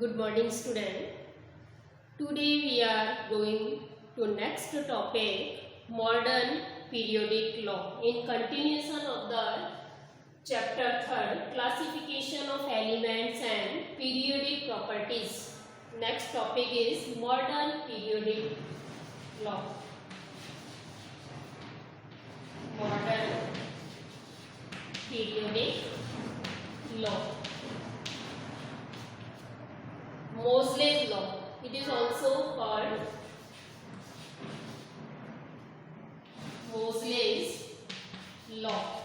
Good morning, student. Today we are going to next topic, modern periodic law. In continuation of the chapter 3rd, classification of elements and periodic properties. Next topic is modern periodic law. Modern periodic law. Moseley's law. It is also called Moseley's law.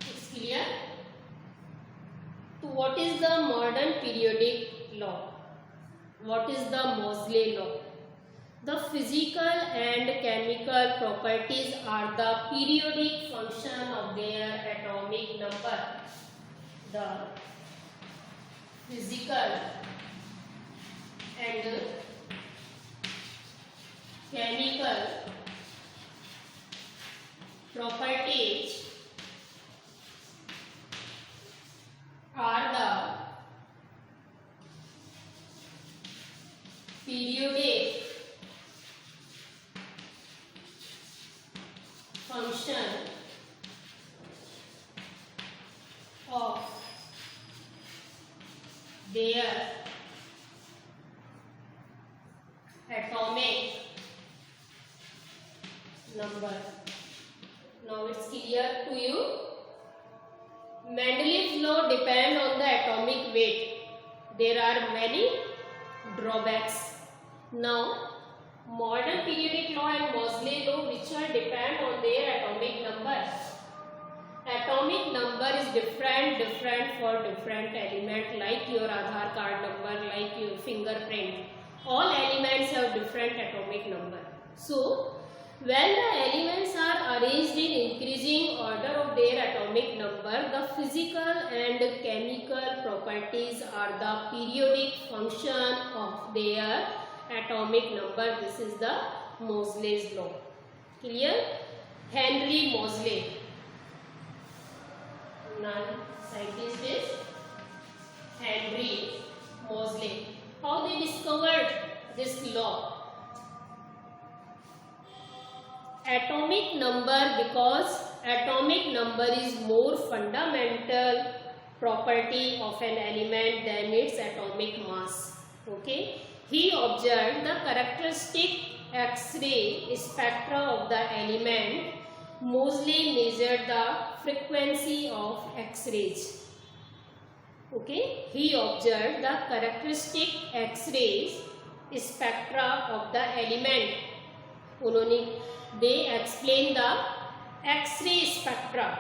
It's clear? So what is the modern periodic law? What is the Moseley law? The physical and chemical properties are the periodic function of their atomic number. The physical and chemical properties are the periodic function of their atomic number. Now it's clear to you. Mendeleev's law depends on the atomic weight. There are many drawbacks. Now, modern periodic law and Moseley law, which are depend on their atomic number. Atomic number is different for different element, like your Aadhaar card number, like your fingerprint. All elements have different atomic number. So, when the elements are arranged in increasing order of their atomic number, the physical and chemical properties are the periodic function of their atomic number. This is the Moseley's law. Clear? Henry Moseley. Non-scientist is Henry Moseley. How they discovered this law? Atomic number, because atomic number is more fundamental property of an element than its atomic mass. Okay. He observed the characteristic X-ray spectra of the element. Moseley measured the frequency of X-rays. Okay, he observed the characteristic X-rays spectra of the element. They explained the X-ray spectra.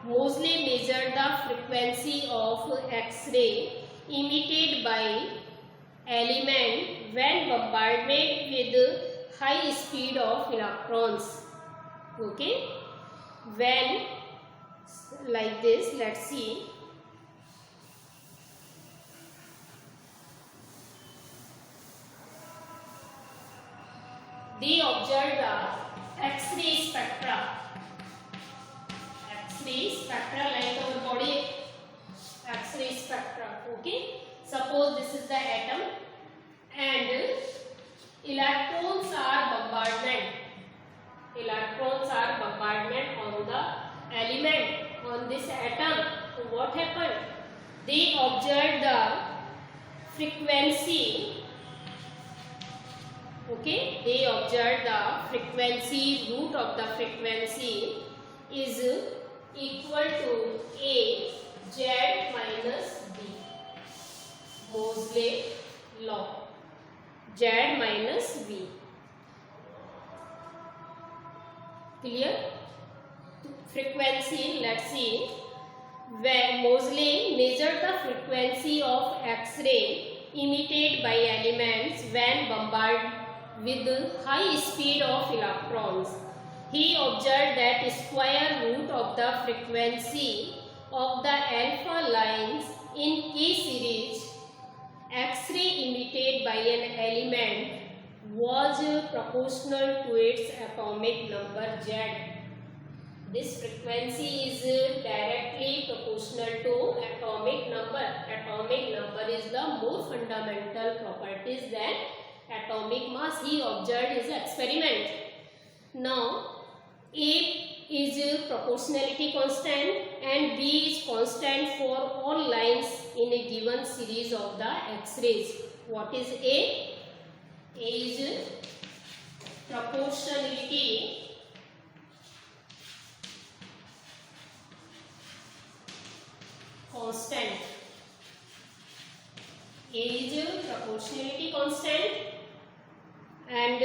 Moseley measured the frequency of X-ray emitted by element when bombarded with high speed of electrons. Okay, when like this, let's see. They observed the X-ray spectra. X-ray spectra, like our body X-ray spectra. Okay. Suppose this is the atom and electrons are bombardment. Electrons are bombardment on the element, on this atom. So what happened? They observed the frequency. Okay, they observed the frequency, root of the frequency is equal to A Z minus B. Moseley law. Z minus B. Clear? Frequency, let's see. Where Moseley measured the frequency of X-ray emitted by elements when bombarded with high speed of electrons. He observed that square root of the frequency of the alpha lines in K series X-ray emitted by an element was proportional to its atomic number Z. This frequency is directly proportional to atomic number. Atomic number is the more fundamental properties than atomic mass. He observed his experiment. Now, A is proportionality constant and B is constant for all lines in a given series of the X-rays. What is A? A is proportionality constant. A is proportionality constant and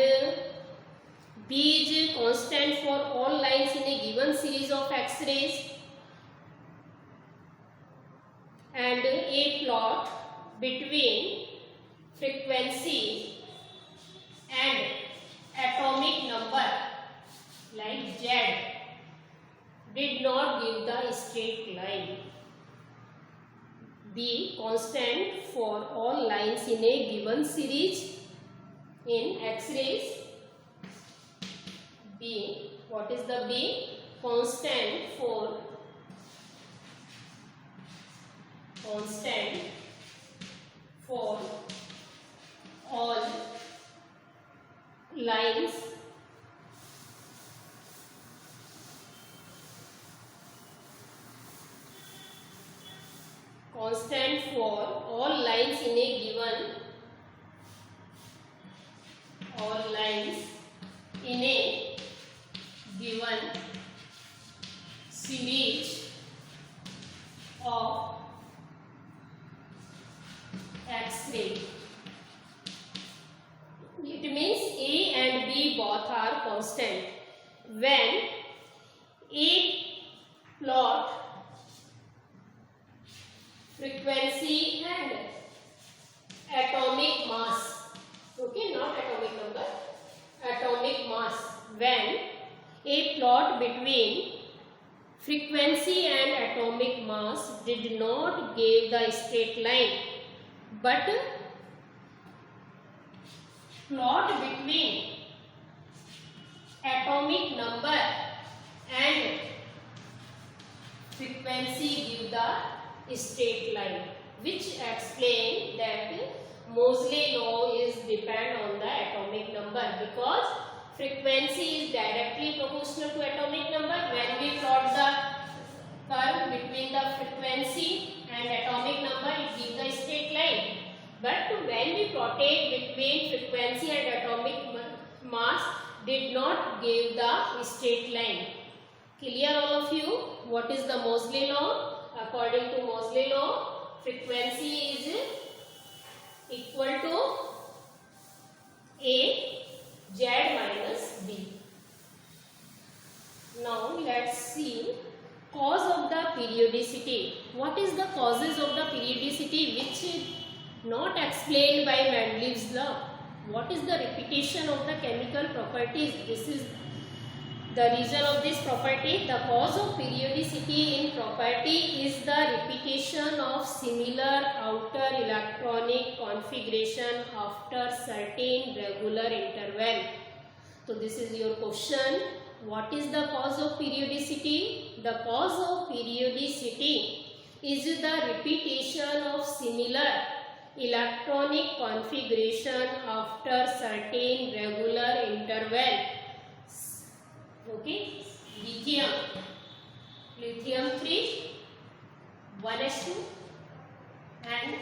B is constant for all lines in a given series of X-rays, and a plot between frequency and atomic number like Z did not give the straight line. B constant for all lines in a given series in X-rays. B, what is the B? Constant for all lines in a given series of X-ray. It means A and B both are constant. When A plot frequency and atomic mass, okay, not atomic number, atomic mass. When a plot between frequency and atomic mass did not give the straight line, but plot between atomic number and frequency give the straight line, which explain that Moseley law is depend on the atomic number, because frequency is directly proportional to atomic number. When we plot the curve between the frequency and atomic number, it gives the straight line. But when we plotted between frequency and atomic mass, did not give the straight line. Clear all of you? What is the Moseley law? According to Moseley law, frequency is equal to A Z minus B. Now let's see cause of the periodicity. What is the causes of the periodicity which is not explained by Mendeleev's law? What is the repetition of the chemical properties? This is the reason of this property. The cause of periodicity in property is the repetition of similar outer electronic configuration after certain regular interval. So this is your question. What is the cause of periodicity? The cause of periodicity is the repetition of similar electronic configuration after certain regular interval. Okay, lithium 3, 1s2 and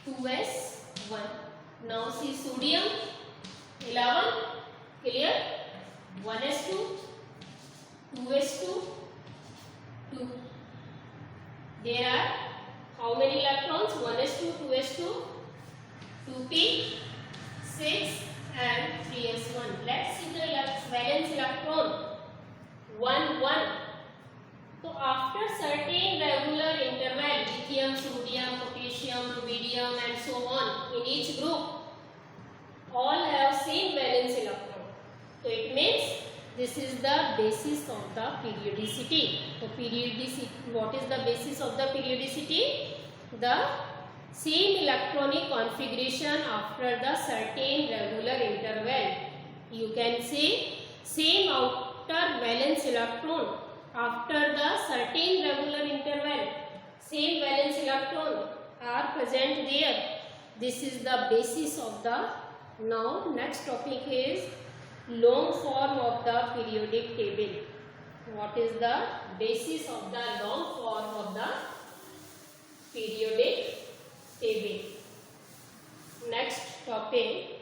2s1. Now see sodium 11, clear, 1s2, 2s2, 2. There are how many electrons? 1s2, 2s2, 2p, 6 and 3s1. Let's see the valence electron. 1, 1. So after certain regular interval, lithium, sodium, potassium, rubidium and so on, in each group, all have same valence electron. So it means this is the basis of the periodicity. So periodicity, what is the basis of the periodicity? The same electronic configuration after the certain regular interval. You can say same outer valence electron after the certain regular interval, same valence electron are present there. This is the basis of the. Now next topic is long form of the periodic table. What is the basis of the long form of the periodic table? Next topic,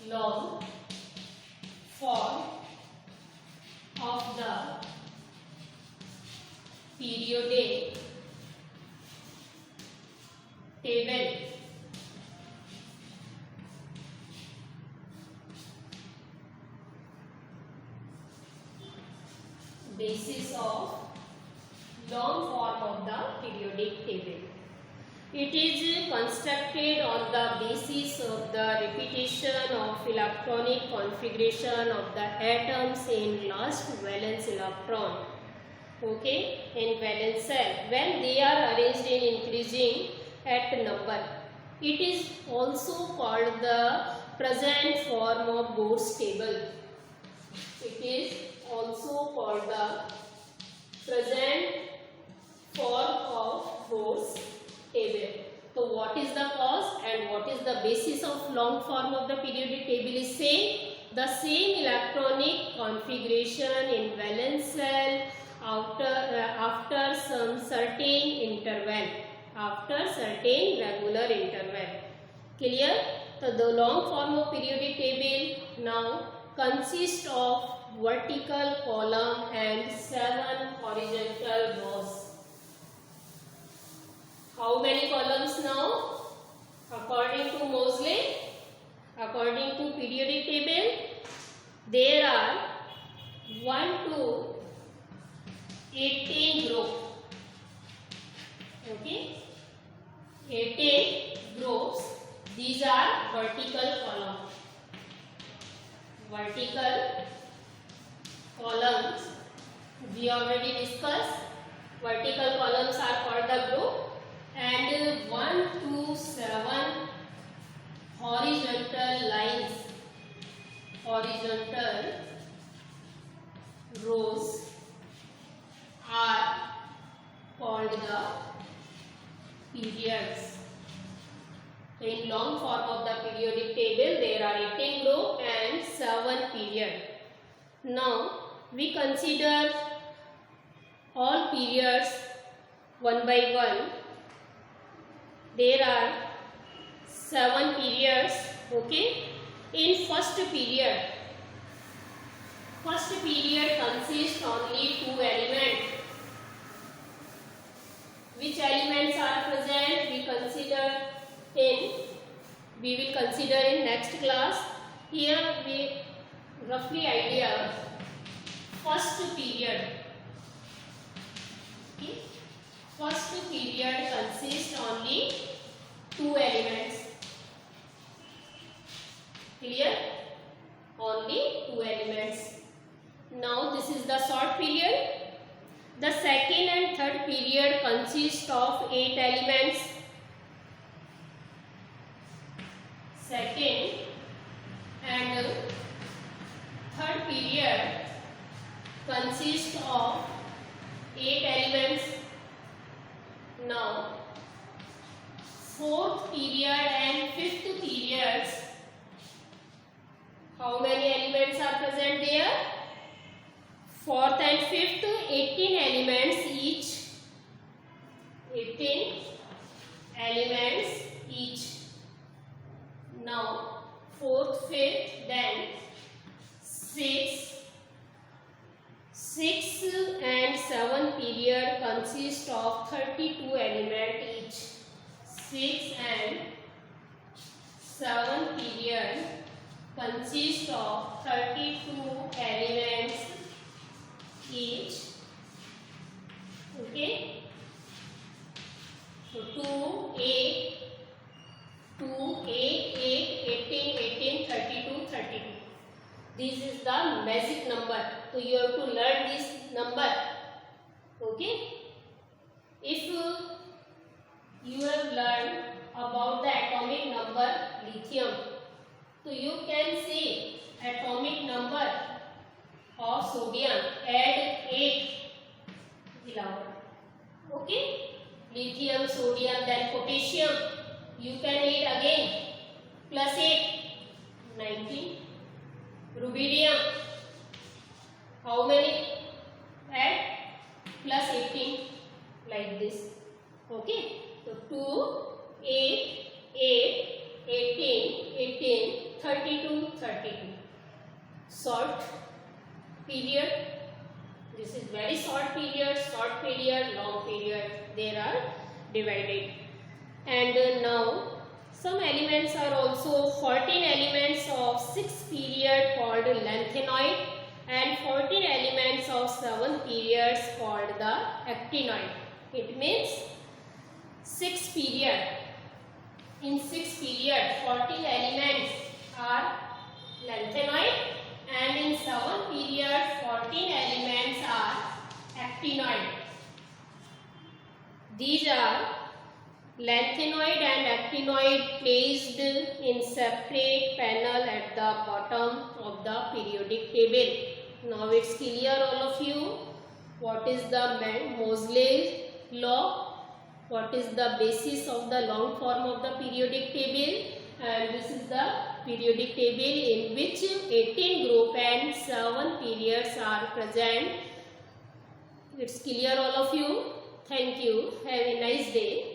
long form of the periodic table. Basis of long form of the periodic table. It is constructed on the basis of the repetition of electronic configuration of the atoms in last valence electron. Okay, in valence cell when they are arranged in increasing at number. It is also called the present form of Bohr's table. It is also called the present form of Bohr's table. So what is the cause and what is the basis of long form of the periodic table is same. The same electronic configuration in valence cell after some certain interval, after certain regular interval. Clear? So the long form of periodic table now consists of vertical column and 7 horizontal rows. How many columns now? According to Moseley, according to periodic table, there are 1 to 18 groups. Okay, 18 groups. These are vertical columns. Vertical columns. We already discussed. Vertical columns are called the group. And 1 to 7 horizontal lines, horizontal rows are called the periods. So in long form of the periodic table there are 18 group and 7 period. Now we consider all periods one by one. There are 7 periods. Okay, in first period consists only 2 elements. Which elements are present? We will consider in next class. Here we roughly idea first period. Okay. First period consists only 2 elements. Clear? Only 2 elements. Now this is the short period. The second and third period consist of 8 elements. Second and third period consist of 8 elements. Now fourth period and fifth periods, how many elements are present there? Fourth and fifth, 18 elements each. 18 elements each. Now fourth, fifth, then 6 and 7 period consist of 32 elements each. 6 and 7 period consist of 32 elements each. Okay. So 2, 8, 18, 18, 32, 32. This is the magic number. So you have to learn this number. Okay. If you have learned about the atomic number lithium, so you can see atomic number of sodium, add 8, 11. Okay, lithium, sodium, then potassium, you can add again, plus 8, 19. Rubidium, how many? Add plus 18, like this. Okay, so 2, 8, 8, 18, 18, 32, 32. Short period. This is very short period, long period. They are divided. And now some elements are also 14 elements of 6 period called lanthanoid and 14 elements of 7 periods called the actinoid. It means 6 period. In 6 period, 14 elements are lanthanoid and in 7 period, 14 elements are actinoid. These are lanthanoid and actinoid placed in separate panel at the bottom of the periodic table. Now it's clear all of you what is the Moseley law, what is the basis of the long form of the periodic table, and this is the periodic table in which 18 group and 7 periods are present. It's clear all of you. Thank you. Have a nice day.